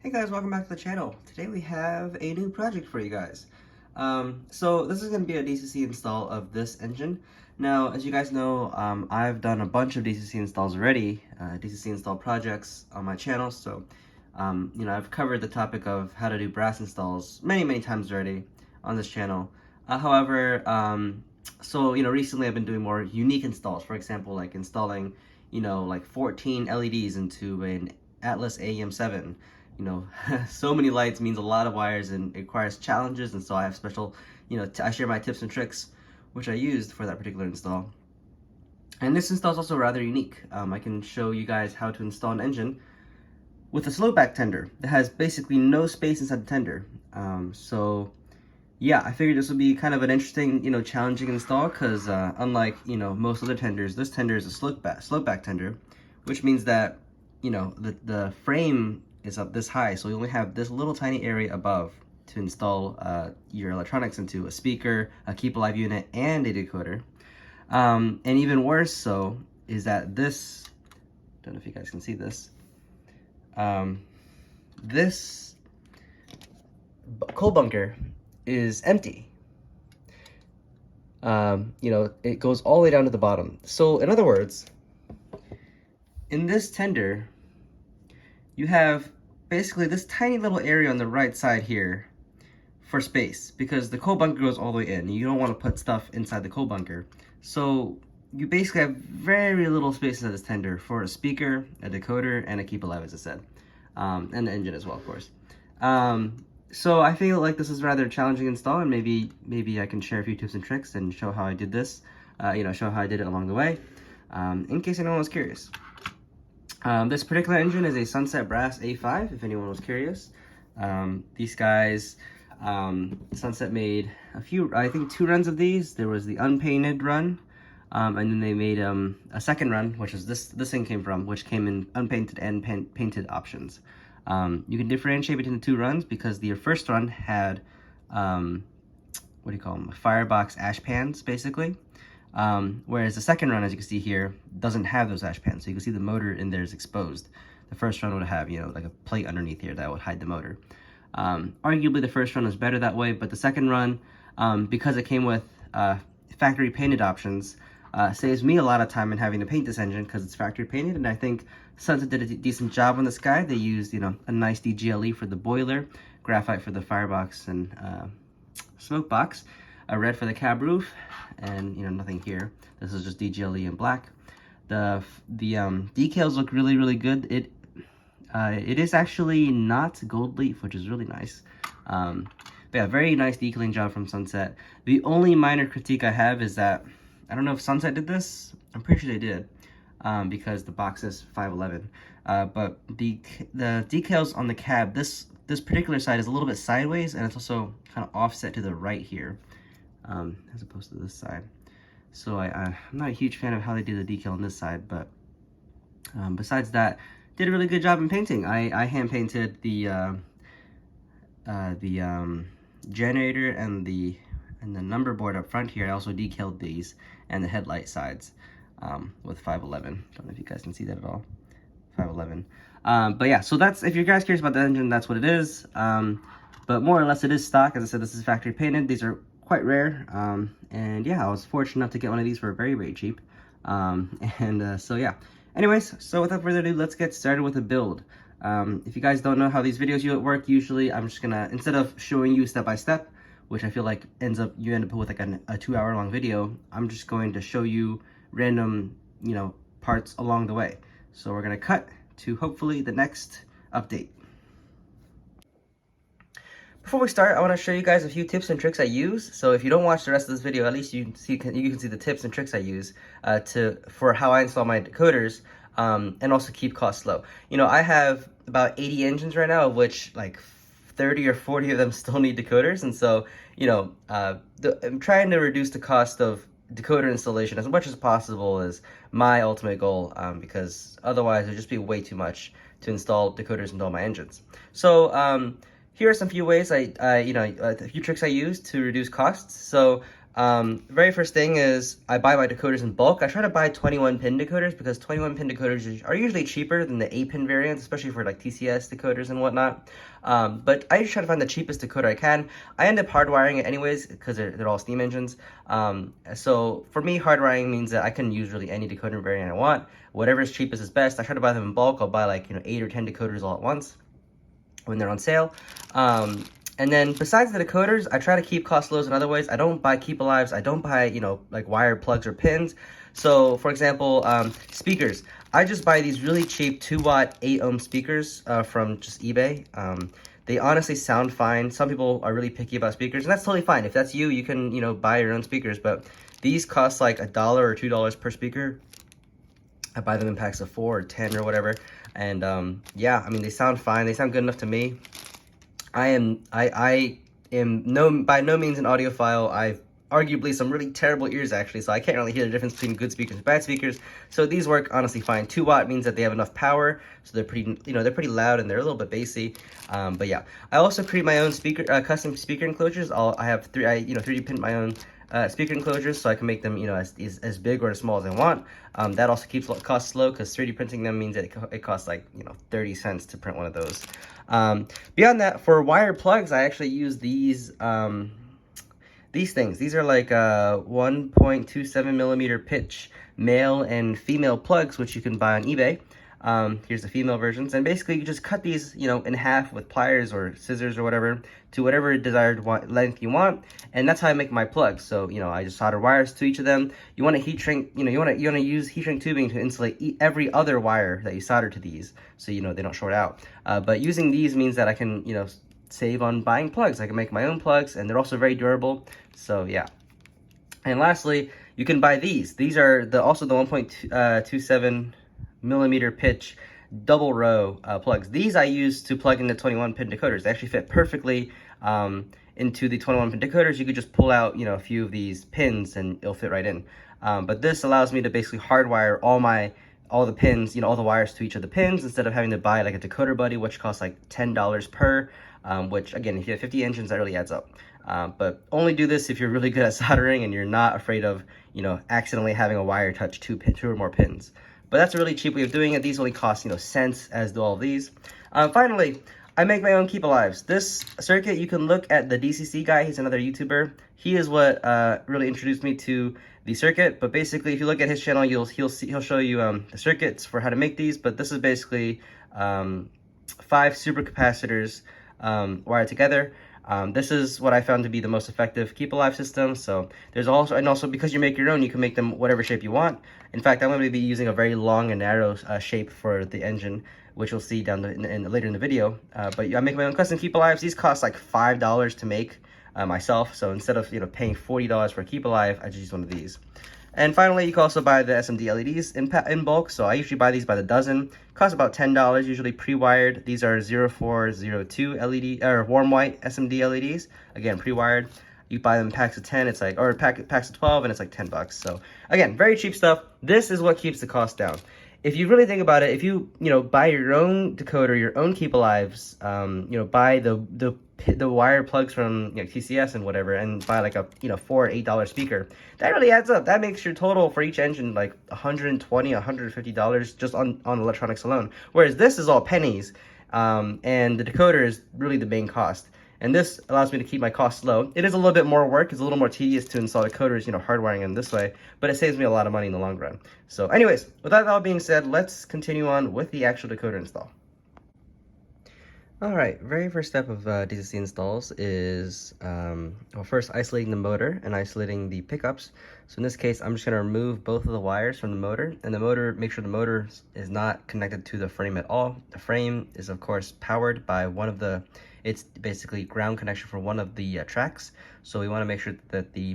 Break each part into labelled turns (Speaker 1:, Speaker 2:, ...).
Speaker 1: Hey guys, welcome back to the channel. Today we have a new project for you guys. So this is going to be a DCC install of this engine. Now, as you guys know, I've done a bunch of DCC installs already, DCC install projects on my channel. So, I've covered the topic of how to do brass installs many times already on this channel. Recently I've been doing more unique installs. For example, like installing, like 14 LEDs into an Atlas AEM7. So many lights means a lot of wires and it requires challenges, and so I have special, I share my tips and tricks which I used for that particular install. And this install is also rather unique. I can show you guys how to install an engine with a slope back tender that has basically no space inside the tender. Yeah, I figured this would be kind of an interesting, challenging install because unlike, most other tenders, this tender is a slope back tender, which means that, the frame is up this high, so you only have this little tiny area above to install your electronics into: a speaker, a keep alive unit, and a decoder. And even worse so is that this, don't know if you guys can see this, this coal bunker is empty. It goes all the way down to the bottom. So in other words, in this tender, you have basically this tiny little area on the right side here for space, because the coal bunker goes all the way in. You don't want to put stuff inside the coal bunker. So you basically have very little space in this tender for a speaker, a decoder, and a keep alive, as I said. And the engine as well, of course. So I feel like this is rather a challenging install, and maybe I can share a few tips and tricks and show how I did this, show how I did it along the way, in case anyone was curious. This particular engine is a Sunset Brass A5, if anyone was curious. These guys, Sunset made a few, I think 2 runs of these. There was the unpainted run, and then they made a second run, which is this thing came from, which came in unpainted and painted options. You can differentiate between the 2 runs because the first run had, what do you call them, firebox ash pans, basically. Whereas the second run, as you can see here, doesn't have those ash pans. So you can see the motor in there is exposed. The first run would have, like a plate underneath here that would hide the motor. Arguably the first run was better that way, but the second run, because it came with factory painted options, saves me a lot of time in having to paint this engine because it's factory painted. And I think Sunset did a decent job on this guy. They used, a nice DGLE for the boiler, graphite for the firebox and smoke box, a red for the cab roof, and nothing here. This is just DGLE in black. The decals look really good. It is actually not gold leaf, which is really nice. But yeah, very nice decaling job from Sunset. The only minor critique I have is that I don't know if Sunset did this. I'm pretty sure they did, because the box is 511. But the decals on the cab, this particular side is a little bit sideways, and it's also kind of offset to the right here, as opposed to this side. So I'm not a huge fan of how they did the decal on this side, but besides that, did a really good job in painting. I hand painted the generator and the number board up front here. I also decaled these and the headlight sides with 511. Don't know if you guys can see that at all. 511. But yeah, so that's, if you guys curious about the engine, that's what it is. But more or less it is stock. As I said, this is factory painted. These are quite rare, and yeah, I was fortunate enough to get one of these for very cheap. So yeah, anyways, so without further ado, let's get started with the build. If you guys don't know how these videos work, usually I'm just gonna, instead of showing you step by step, which I feel like you end up with like a 2-hour long video, I'm just going to show you random parts along the way. So we're gonna cut to hopefully the next update. Before we start, I want to show you guys a few tips and tricks I use. So if you don't watch the rest of this video, at least you can see the tips and tricks I use for how I install my decoders, and also keep costs low. I have about 80 engines right now, of which like 30 or 40 of them still need decoders, and so I'm trying to reduce the cost of decoder installation as much as possible is my ultimate goal, because otherwise it would just be way too much to install decoders into all my engines. So here are some few ways a few tricks I use to reduce costs. So Very first thing is I buy my decoders in bulk. I try to buy 21 pin decoders because 21 pin decoders are usually cheaper than the 8 pin variants, especially for like TCS decoders and whatnot. But I just try to find the cheapest decoder I can. I end up hardwiring it anyways because they're all steam engines. So for me, hardwiring means that I can use really any decoder variant I want. Whatever is cheapest is best. I try to buy them in bulk. I'll buy like 8 or 10 decoders all at once when they're on sale. And then besides the decoders, I try to keep cost lows in other ways. I don't buy keep alives. I don't buy, like wire plugs or pins. So for example, speakers. I just buy these really cheap 2-watt 8-ohm speakers from just eBay. They honestly sound fine. Some people are really picky about speakers, and that's totally fine. If that's you, you can, buy your own speakers. But these cost like $1 or $2 per speaker. I buy them in packs of 4 or 10 or whatever. And yeah, I mean, they sound fine. They sound good enough to me. I am by no means an audiophile. I've arguably some really terrible ears actually, so I can't really hear the difference between good speakers and bad speakers. So these work honestly fine. 2-watt means that they have enough power, so they're pretty, they're pretty loud and they're a little bit bassy. But yeah, I also create my own custom speaker enclosures. I have 3D print my own speaker enclosures, so I can make them, as big or as small as I want. That also keeps costs low because 3D printing them means that it costs like 30 cents to print one of those. Beyond that, for wire plugs, I actually use these things. These are like 1.27 millimeter pitch male and female plugs, which you can buy on eBay. Here's the female versions, and basically you just cut these, in half with pliers or scissors or whatever to whatever desired length you want, and that's how I make my plugs. So, I just solder wires to each of them. You want to heat shrink, you want to use heat shrink tubing to insulate every other wire that you solder to these, so they don't short out. But using these means that I can, save on buying plugs. I can make my own plugs, and they're also very durable. So yeah. And lastly, you can buy these. These are also the 1.27 millimeter pitch double row plugs. These I use to plug into 21 pin decoders. They actually fit perfectly into the 21 pin decoders. You could just pull out a few of these pins and it'll fit right in. But this allows me to basically hardwire all the pins, all the wires to each of the pins instead of having to buy like a decoder buddy, which costs like $10 per. Which again, if you have 50 engines, that really adds up. But only do this if you're really good at soldering and you're not afraid of accidentally having a wire touch two or more pins. But that's a really cheap way of doing it. These only cost cents, as do all of these. Finally, I make my own keep alives. This circuit, you can look at the DCC guy. He's another YouTuber. He is what really introduced me to the circuit. But basically, if you look at his channel, he'll show you the circuits for how to make these. But this is basically 5 supercapacitors wired together. This is what I found to be the most effective keep alive system. So there's also because you make your own, you can make them whatever shape you want. In fact, I'm going to be using a very long and narrow shape for the engine, which you'll see later in the video. But I make my own custom keep alives. These cost like $5 to make myself. So instead of paying $40 for a keep alive, I just use one of these. And finally, you can also buy the SMD LEDs in bulk. So I usually buy these by the dozen. Cost about $10, usually pre-wired. These are 0402 LED or warm white SMD LEDs. Again, pre-wired. You buy them in packs of 10, it's like, or packs of 12, and it's like $10. So again, very cheap stuff. This is what keeps the cost down. If you really think about it, if you buy your own decoder, your own keep alives, buy the wire plugs from TCS and whatever, and buy like a $4 or $8 speaker, that really adds up. That makes your total for each engine like $120, $150 just on electronics alone. Whereas this is all pennies, and the decoder is really the main cost. And this allows me to keep my costs low. It is a little bit more work. It's a little more tedious to install decoders, hardwiring them this way, but it saves me a lot of money in the long run. So anyways, with that all being said, let's continue on with the actual decoder install. All right, very first step of DCC installs is, well, first isolating the motor and isolating the pickups. So in this case, I'm just gonna remove both of the wires from the motor, and make sure the motor is not connected to the frame at all. The frame is of course powered by it's basically ground connection for one of the tracks. So we wanna make sure that the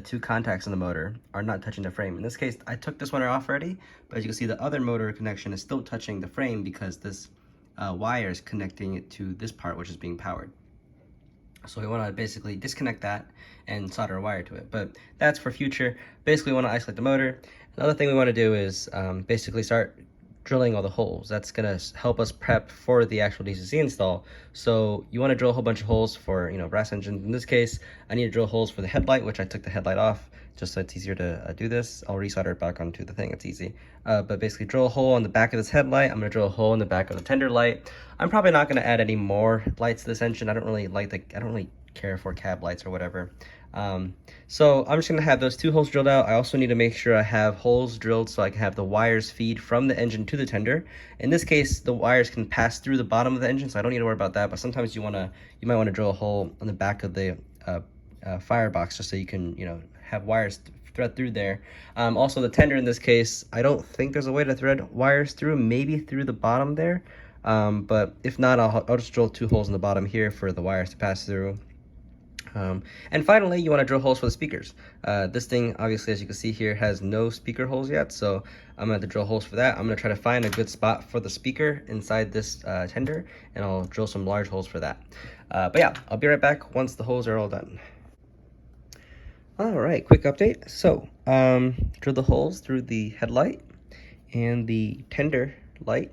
Speaker 1: two contacts in the motor are not touching the frame. In this case, I took this one off already, but as you can see, the other motor connection is still touching the frame because this wire is connecting it to this part, which is being powered. So we want to basically disconnect that and solder a wire to it, but that's for future. Basically, we want to isolate the motor. Another thing we want to do is basically start drilling all the holes. That's gonna help us prep for the actual DCC install. So you want to drill a whole bunch of holes for, you know, brass engines. In this case, I need to drill holes for the headlight, which I took the headlight off just so it's easier to do this. I'll resolder it back onto the thing, it's easy. But basically drill a hole on the back of this headlight. I'm gonna drill a hole in the back of the tender light. I'm probably not gonna add any more lights to this engine. I don't really care for cab lights or whatever. So I'm just gonna have those 2 holes drilled out. I also need to make sure I have holes drilled so I can have the wires feed from the engine to the tender. In this case, the wires can pass through the bottom of the engine, so I don't need to worry about that. But sometimes you might want to drill a hole on the back of the firebox just so you can, you know, have wires thread through there. Also the tender in this case, I don't think there's a way to thread wires through, maybe through the bottom there. But if not, I'll just drill 2 holes in the bottom here for the wires to pass through. And finally, you want to drill holes for the speakers. This thing, obviously, as you can see here, has no speaker holes yet, so I'm going to have to drill holes for that. I'm going to try to find a good spot for the speaker inside this tender, and I'll drill some large holes for that. But yeah, I'll be right back once the holes are all done. All right, quick update. So, drill the holes through the headlight and the tender light.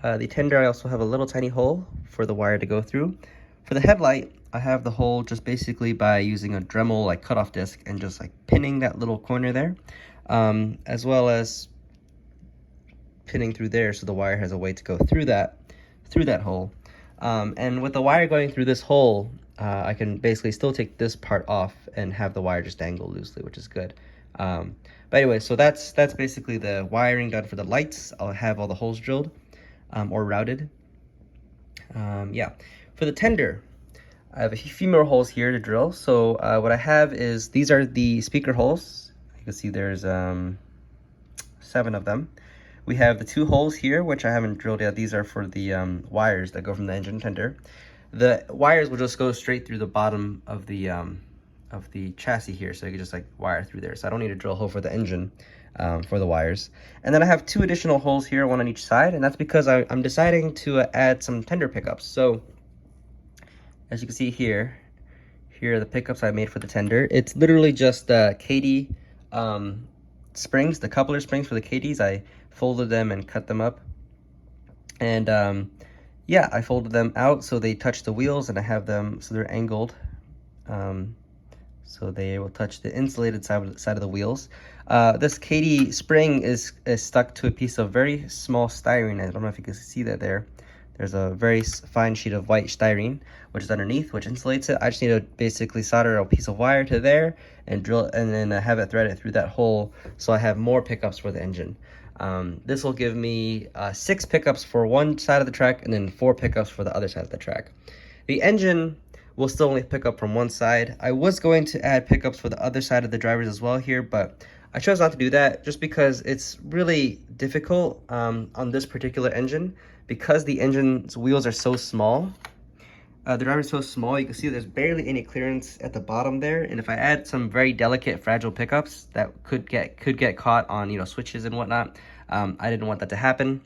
Speaker 1: The tender, I also have a little tiny hole for the wire to go through. For the headlight, I have the hole just basically by using a Dremel like cutoff disc and just like pinning that little corner there, as well as pinning through there so the wire has a way to go through that hole. And with the wire going through this hole, I can basically still take this part off and have the wire just dangle loosely, which is good. But anyway, so that's basically the wiring done for the lights. I'll have all the holes drilled or routed. Yeah, for the tender, I have a few more holes here to drill. So what I have is, these are the speaker holes. You can see there's 7 of them. We have the 2 holes here, which I haven't drilled yet. These are for the wires that go from the engine tender. The wires will just go straight through the bottom of the chassis here, so you can just like wire through there. So I don't need to drill a hole for the engine for the wires. And then I have 2 additional holes here, 1 on each side, and that's because I'm deciding to add some tender pickups. So as you can see here are the pickups I made for the tender. It's literally just KD springs, the coupler springs for the KDs. I folded them and cut them up. And yeah, I folded them out so they touch the wheels, and I have them so they're angled. So they will touch the insulated side of the wheels. This KD spring is stuck to a piece of very small styrene. I don't know if you can see that there. There's a very fine sheet of white styrene, which is underneath, which insulates it. I just need to basically solder a piece of wire to there and drill, and then have it threaded through that hole so I have more pickups for the engine. This will give me 6 pickups for one side of the track and then 4 pickups for the other side of the track. The engine will still only pick up from one side. I was going to add pickups for the other side of the drivers as well here, but I chose not to do that just because it's really difficult on this particular engine, because the engine's wheels are so small. The driver's so small, you can see there's barely any clearance at the bottom there, and if I add some very delicate, fragile pickups that could get caught on, you know, switches and whatnot, I didn't want that to happen.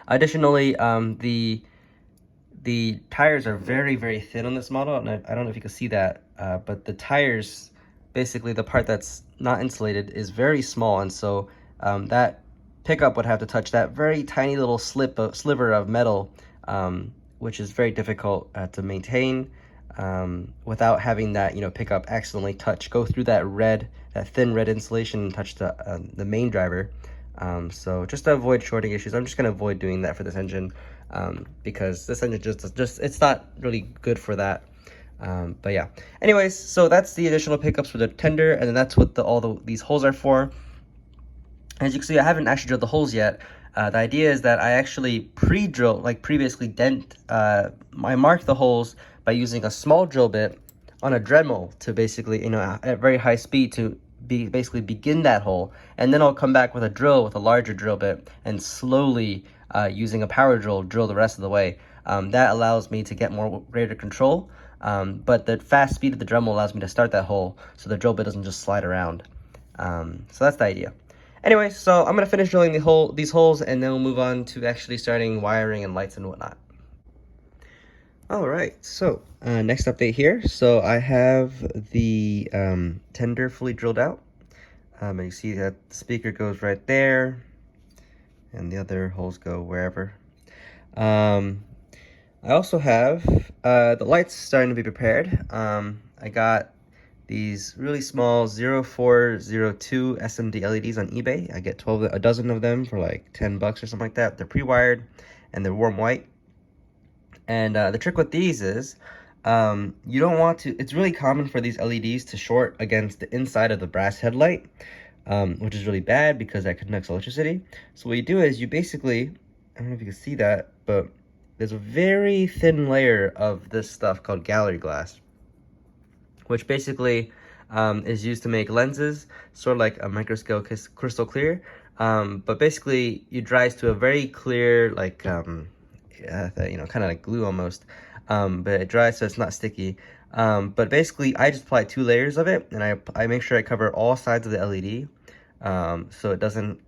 Speaker 1: Additionally, the tires are very, very thin on this model, and I don't know if you can see that, but the tires, basically the part that's not insulated, is very small, and so that pickup would have to touch that very tiny little sliver of metal, which is very difficult to maintain without having that, you know, pickup accidentally go through that thin red insulation and touch the main driver. So just to avoid shorting issues, I'm just going to avoid doing that for this engine, because this engine just it's not really good for that. But yeah, anyways, so that's the additional pickups for the tender, and then that's what these holes are for. As you can see, I haven't actually drilled the holes yet. The idea is that I actually previously I marked the holes by using a small drill bit on a Dremel to basically, you know, at very high speed to basically begin that hole, and then I'll come back with a larger drill bit and slowly using a power drill the rest of the way. That allows me to get greater control, but the fast speed of the Dremel allows me to start that hole so the drill bit doesn't just slide around. So that's the idea. Anyway, so I'm going to finish drilling these holes, and then we'll move on to actually starting wiring and lights and whatnot. Alright, so next update here. So I have the tender fully drilled out. And you see that the speaker goes right there. and the other holes go wherever. I also have the lights starting to be prepared. I got these really small 0402 SMD LEDs on eBay. I get a dozen of them for like 10 bucks or something like that. They're pre-wired and they're warm white. And the trick with these is you don't want to, it's really common for these LEDs to short against the inside of the brass headlight, which is really bad because that conducts electricity. So what you do is you basically, I don't know if you can see that, but there's a very thin layer of this stuff called gallery glass, which basically is used to make lenses, sort of like a microscope crystal clear. But basically, it dries to a very clear, like, kind of like glue almost. But it dries so it's not sticky. But basically, I just apply 2 layers of it, and I make sure I cover all sides of the LED, so it doesn't,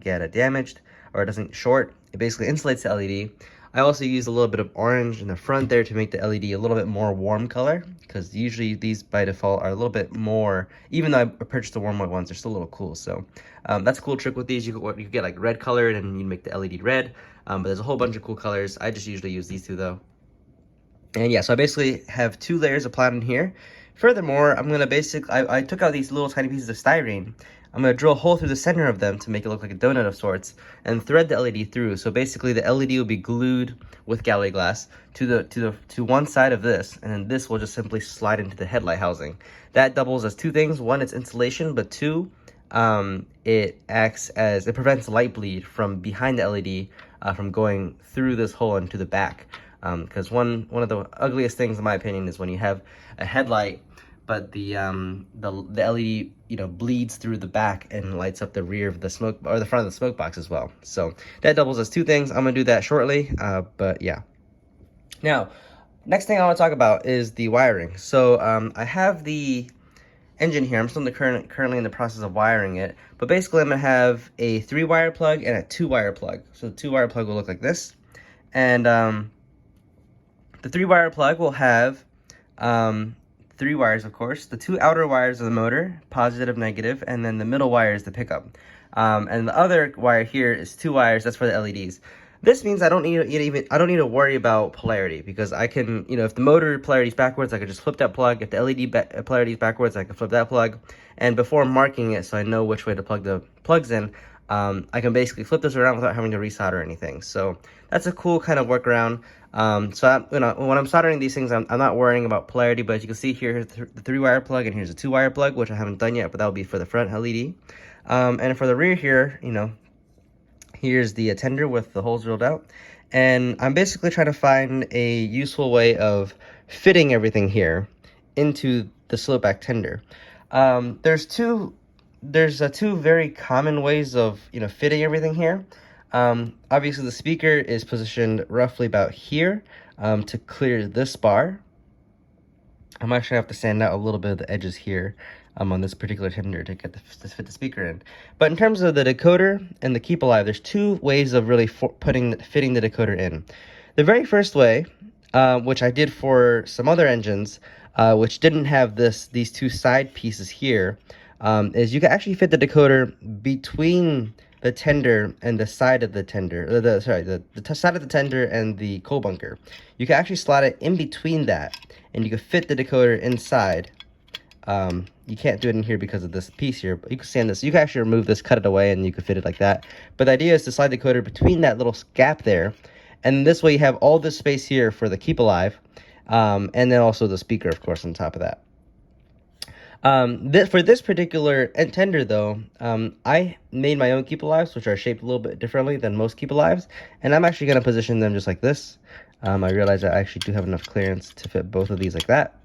Speaker 1: get damaged or it doesn't short. It basically insulates the LED. I also use a little bit of orange in the front there to make the LED a little bit more warm color, because usually these by default are a little bit more, even though I purchased the warm white ones, they're still a little cool. So that's a cool trick with these. You could get like red colored and you make the LED red, but there's a whole bunch of cool colors. I just usually use these 2 though. And yeah, so I basically have 2 layers applied in here. Furthermore, I'm gonna I took out these little tiny pieces of styrene. I'm gonna drill a hole through the center of them to make it look like a donut of sorts, and thread the LED through. So basically, the LED will be glued with gallery glass to one side of this, and then this will just simply slide into the headlight housing. That doubles as 2 things: 1, it's insulation, but 2, it prevents light bleed from behind the LED from going through this hole into the back. Because one of the ugliest things, in my opinion, is when you have a headlight, but the LED bleeds through the back and lights up the rear of the smoke, or the front of the smoke box as well. So that doubles as 2 things. I'm gonna do that shortly. But yeah. Now, next thing I want to talk about is the wiring. So I have the engine here. I'm still currently in the process of wiring it. But basically, I'm gonna have a 3-wire plug and a 2-wire plug. So the 2-wire plug will look like this, and the 3-wire plug will have 3 wires, of course. The 2 outer wires are the motor, positive, negative, and then the middle wire is the pickup. And the other wire here is 2 wires. That's for the LEDs. This means I don't need to worry about polarity, because I can, if the motor polarity is backwards, I can just flip that plug. If the LED polarity is backwards, I can flip that plug. And before marking it, so I know which way to plug the plugs in, I can basically flip this around without having to resolder anything. So that's a cool kind of workaround. So when I'm soldering these things, I'm not worrying about polarity. But as you can see here, here's the 3-wire plug, and here's a 2-wire plug, which I haven't done yet, but that'll be for the front LED. And for the rear here, here's the tender with the holes drilled out. And I'm basically trying to find a useful way of fitting everything here into the slope back tender. There's two very common ways of fitting everything here. Obviously the speaker is positioned roughly about here to clear this bar. I'm actually gonna have to sand out a little bit of the edges here on this particular tender to get to fit the speaker in. But in terms of the decoder and the keep alive, there's 2 ways of really fitting the decoder in. The very first way, which I did for some other engines, which didn't have these 2 side pieces here, is you can actually fit the decoder between the tender and the side of the tender, the side of the tender and the coal bunker. You can actually slot it in between that, and you can fit the decoder inside. You can't do it in here because of this piece here, but you can sand this. You can actually remove this, cut it away, and you can fit it like that. But the idea is to slide the decoder between that little gap there, and this way you have all this space here for the keep alive, and then also the speaker, of course, on top of that. For this particular tender though, I made my own keep alives, which are shaped a little bit differently than most keep alives, and I'm actually going to position them just like this. I realize I actually do have enough clearance to fit both of these like that.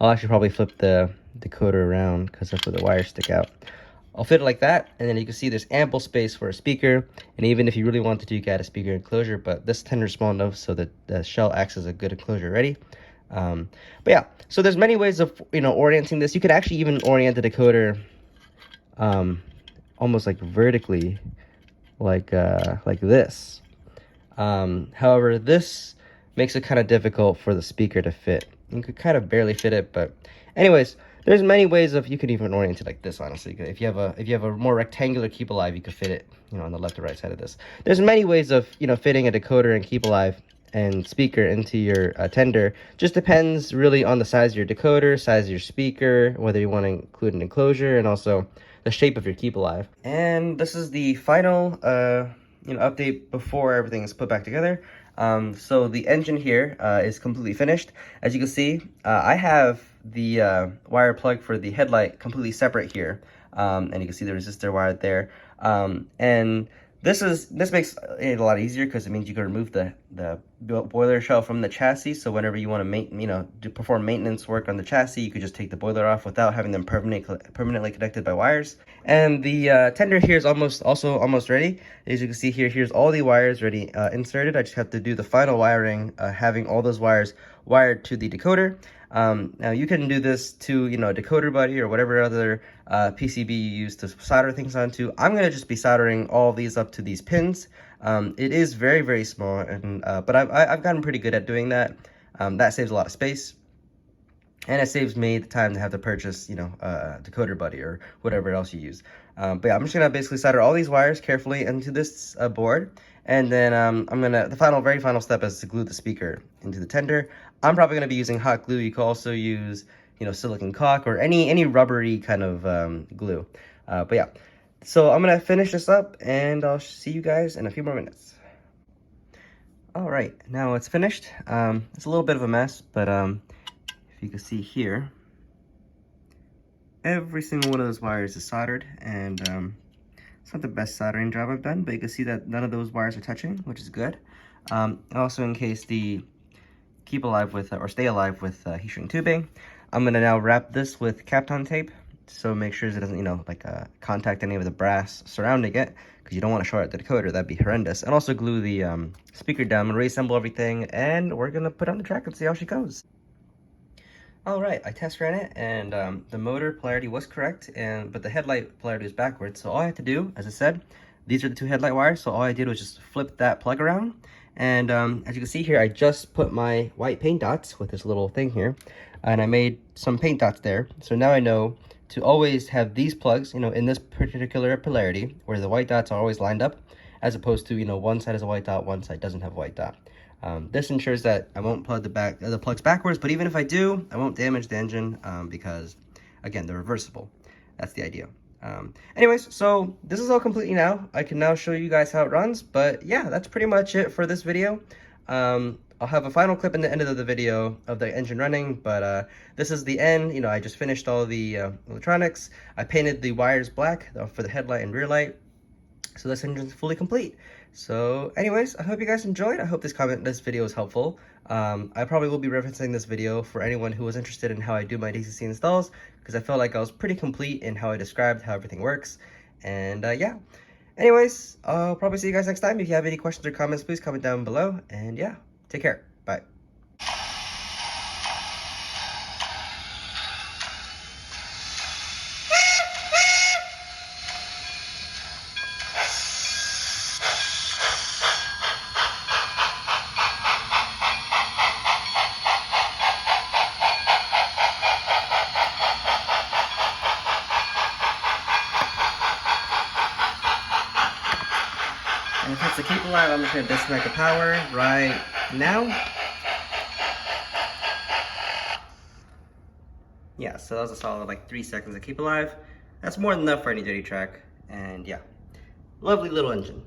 Speaker 1: I'll actually probably flip the decoder around because that's where the wires stick out. I'll fit it like that, and then you can see there's ample space for a speaker, and even if you really wanted to, you could add a speaker enclosure, but this tender is small enough so that the shell acts as a good enclosure already. But yeah, so there's many ways of orienting this. You could actually even orient the decoder almost like vertically, like this. However, this makes it kind of difficult for the speaker to fit. You could kind of barely fit it, but anyways, there's many ways of, you could even orient it like this, honestly. If you have a more rectangular keep alive, you could fit it, you know, on the left or right side of this. There's many ways of, you know, fitting a decoder and keep alive and speaker into your tender. Just depends really on the size of your decoder, size of your speaker, whether you want to include an enclosure, and also the shape of your keep alive. And this is the final you know, update before everything is put back together. So the engine here is completely finished. As you can see, I have the wire plug for the headlight completely separate here, and you can see the resistor wire there. And this makes it a lot easier because it means you can remove the boiler shell from the chassis. So whenever you want to perform maintenance work on the chassis, you could just take the boiler off without having them permanently connected by wires. And the tender here is almost ready. As you can see here, here's all the wires ready inserted. I just have to do the final wiring, having all those wires wired to the decoder. Now you can do this to, you know, a decoder buddy or whatever other PCB you use to solder things onto. I'm going to just be soldering all of these up to these pins. It is very, very small, and but I've gotten pretty good at doing that. That saves a lot of space, and it saves me the time to have to purchase, you know, a decoder buddy or whatever else you use. But yeah, I'm just going to basically solder all these wires carefully into this board. And then the very final step is to glue the speaker into the tender. I'm probably going to be using hot glue. You can also use, you know, silicone caulk or any rubbery kind of glue. But yeah, so I'm going to finish this up and I'll see you guys in a few more minutes. All right, now it's finished. It's a little bit of a mess, but if you can see here, every single one of those wires is soldered, and it's not the best soldering job I've done, but you can see that none of those wires are touching, which is good. Also, in case the keep alive with or stay alive with heat shrink tubing, I'm gonna now wrap this with Kapton tape, so make sure it doesn't, you know, like contact any of the brass surrounding it, because you don't want to short out the decoder. That'd be horrendous. And also glue the speaker down and reassemble everything, and we're gonna put on the track and see how she goes. All right, I test ran it, and the motor polarity was correct, but the headlight polarity was backwards. So all I had to do, as I said, these are the two headlight wires. So all I did was just flip that plug around, and as you can see here, I just put my white paint dots with this little thing here, and I made some paint dots there. So now I know to always have these plugs, you know, in this particular polarity, where the white dots are always lined up, as opposed to, you know, one side has a white dot, one side doesn't have a white dot. This ensures that I won't plug the plugs backwards, but even if I do, I won't damage the engine because, again, they're reversible. That's the idea. Anyways, so this is all completely now. I can now show you guys how it runs, but yeah, that's pretty much it for this video. I'll have a final clip in the end of the video of the engine running, but this is the end. You know, I just finished all the electronics. I painted the wires black for the headlight and rear light, so this engine's fully complete. So anyways, I hope you guys enjoyed. I hope this video was helpful. I probably will be referencing this video for anyone who was interested in how I do my DCC installs, because I felt like I was pretty complete in how I described how everything works. And yeah, anyways, I'll probably see you guys next time. If you have any questions or comments, please comment down below. And yeah, take care. Bye. And if it's the keep alive, I'm just going to disconnect the power right now. Yeah, so that was a solid like 3 seconds of keep alive. That's more than enough for any dirty track. And yeah, lovely little engine.